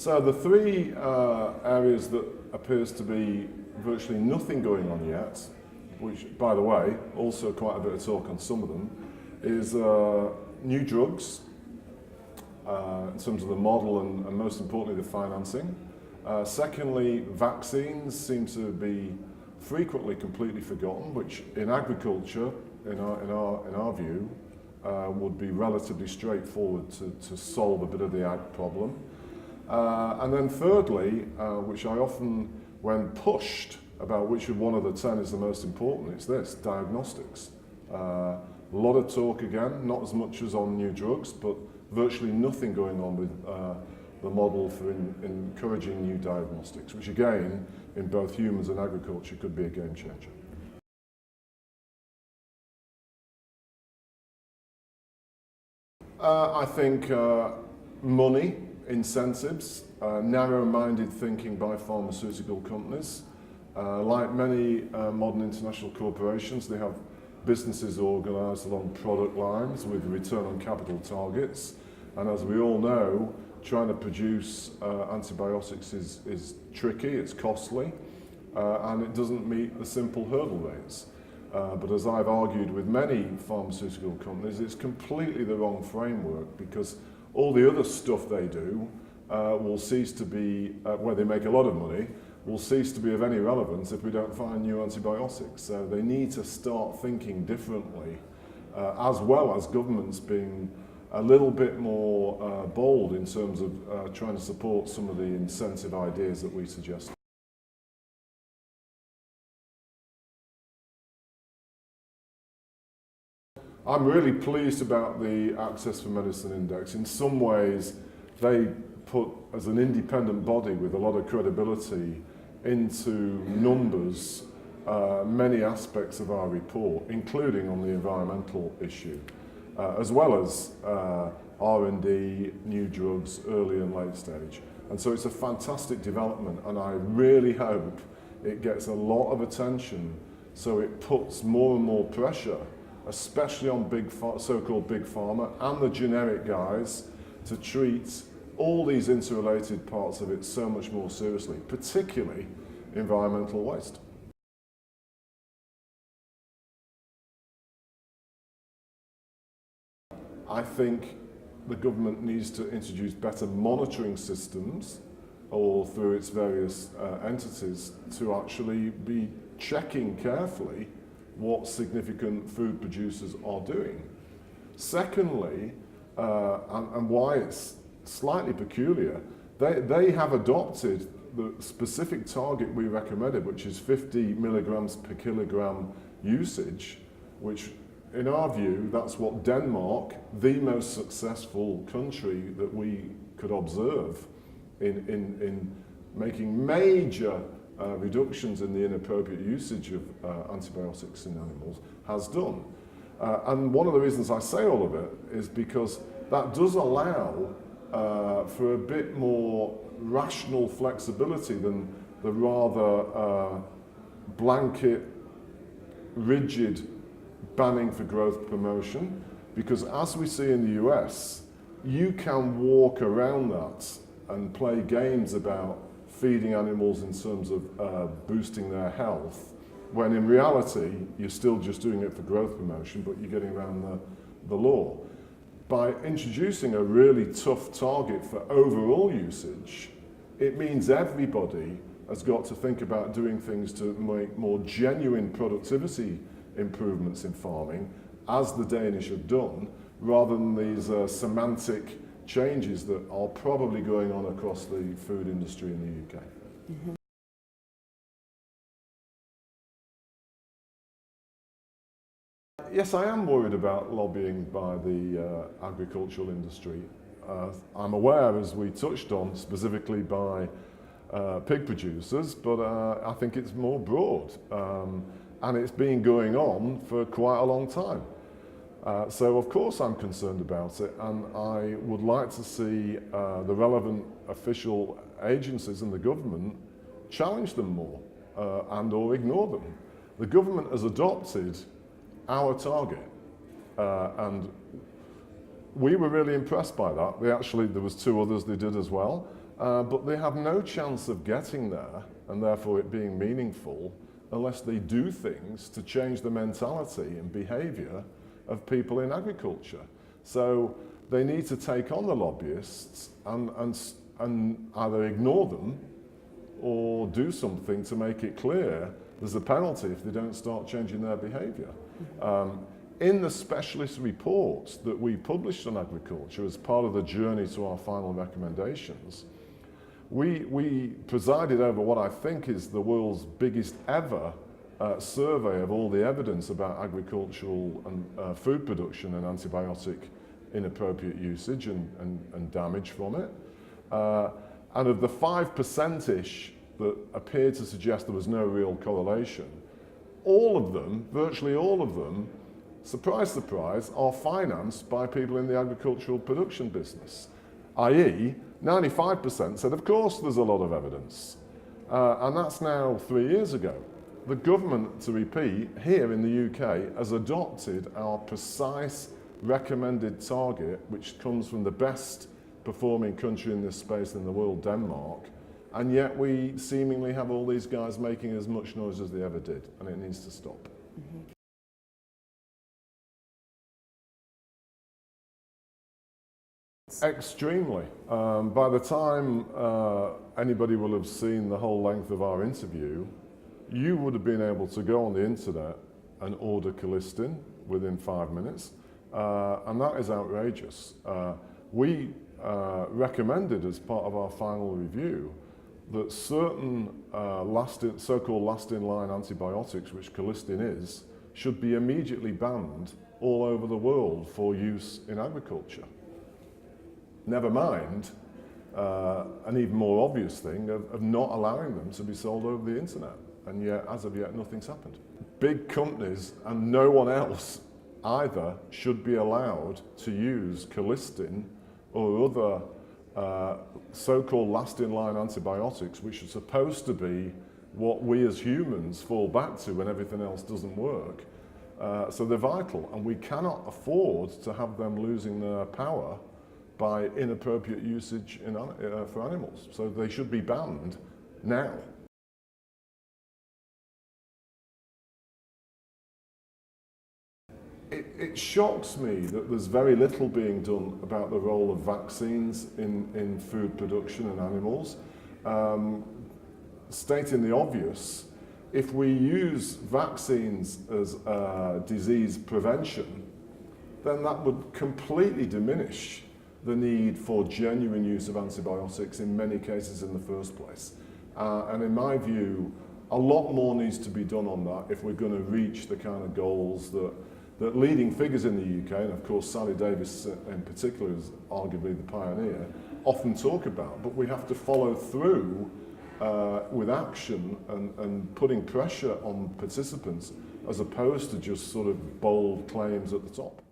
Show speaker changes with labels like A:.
A: So the three areas that appears to be virtually nothing going on yet, which, by the way, also quite a bit of talk on some of them, is new drugs, in terms of the model and most importantly the financing. Secondly, vaccines seem to be frequently completely forgotten, which in agriculture, in our view, would be relatively straightforward to solve a bit of the ag problem. And then thirdly, which I often, when pushed about which of one of the 10 is the most important, it's this, diagnostics. A lot of talk again, not as much as on new drugs, but virtually nothing going on with the model for encouraging new diagnostics, which again, in both humans and agriculture, could be a game changer. I think money, incentives, narrow-minded thinking by pharmaceutical companies. Like many modern international corporations, they have businesses organised along product lines with return on capital targets. And as we all know, trying to produce antibiotics is tricky, it's costly, and it doesn't meet the simple hurdle rates. But as I've argued with many pharmaceutical companies, it's completely the wrong framework, because all the other stuff they do will cease to be, where they make a lot of money, will cease to be of any relevance if we don't find new antibiotics. So they need to start thinking differently, as well as governments being a little bit more bold in terms of trying to support some of the incentive ideas that we suggest. I'm really pleased about the Access for Medicine Index. In some ways, they put, as an independent body with a lot of credibility, into numbers many aspects of our report, including on the environmental issue, as well as R&D, new drugs, early and late stage. And so it's a fantastic development, and I really hope it gets a lot of attention, so it puts more and more pressure, especially on so-called big pharma and the generic guys, to treat all these interrelated parts of it so much more seriously, particularly environmental waste. I think the government needs to introduce better monitoring systems, or through its various entities, to actually be checking carefully what significant food producers are doing. Secondly, and why it's slightly peculiar, they have adopted the specific target we recommended, which is 50 milligrams per kilogram usage, which in our view, that's what Denmark, the most successful country that we could observe in making major reductions in the inappropriate usage of antibiotics in animals, has done. And one of the reasons I say all of it is because that does allow for a bit more rational flexibility than the rather blanket, rigid banning for growth promotion, because as we see in the US, you can walk around that and play games about feeding animals in terms of boosting their health, when in reality you're still just doing it for growth promotion, but you're getting around the law. By introducing a really tough target for overall usage, it means everybody has got to think about doing things to make more genuine productivity improvements in farming, as the Danish have done, rather than these semantic changes that are probably going on across the food industry in the UK. Mm-hmm. Yes, I am worried about lobbying by the agricultural industry. I'm aware, as we touched on, specifically by pig producers, but I think it's more broad. And it's been going on for quite a long time. So of course I'm concerned about it, and I would like to see the relevant official agencies and the government challenge them more and or ignore them. The government has adopted our target, and we were really impressed by that. There was two others they did as well, but they have no chance of getting there, and therefore it being meaningful, unless they do things to change the mentality and behaviour of people in agriculture. So they need to take on the lobbyists and either ignore them or do something to make it clear there's a penalty if they don't start changing their behaviour. In the specialist reports that we published on agriculture as part of the journey to our final recommendations, we presided over what I think is the world's biggest ever survey of all the evidence about agricultural and food production and antibiotic inappropriate usage and damage from it. And of the 5%-ish that appeared to suggest there was no real correlation, all of them, virtually all of them, surprise, surprise, are financed by people in the agricultural production business, i.e. 95% said, of course there's a lot of evidence. And that's now 3 years ago. The government, to repeat, here in the UK has adopted our precise recommended target, which comes from the best performing country in this space in the world, Denmark, and yet we seemingly have all these guys making as much noise as they ever did, and it needs to stop. Mm-hmm. Extremely. By the time anybody will have seen the whole length of our interview, you would have been able to go on the internet and order colistin within 5 minutes, and that is outrageous. We recommended as part of our final review that certain so-called last-in-line antibiotics, which colistin is, should be immediately banned all over the world for use in agriculture. Never mind an even more obvious thing of not allowing them to be sold over the internet. And yet, as of yet, nothing's happened. Big companies and no one else either should be allowed to use colistin or other so-called last-in-line antibiotics, which are supposed to be what we as humans fall back to when everything else doesn't work. So they're vital, and we cannot afford to have them losing their power by inappropriate usage for animals. So they should be banned now. It shocks me that there's very little being done about the role of vaccines in food production and animals. Stating the obvious, if we use vaccines as disease prevention, then that would completely diminish the need for genuine use of antibiotics in many cases in the first place. And in my view, a lot more needs to be done on that if we're going to reach the kind of goals that leading figures in the UK, and of course Sally Davis in particular is arguably the pioneer, often talk about. But we have to follow through with action and putting pressure on participants as opposed to just sort of bold claims at the top.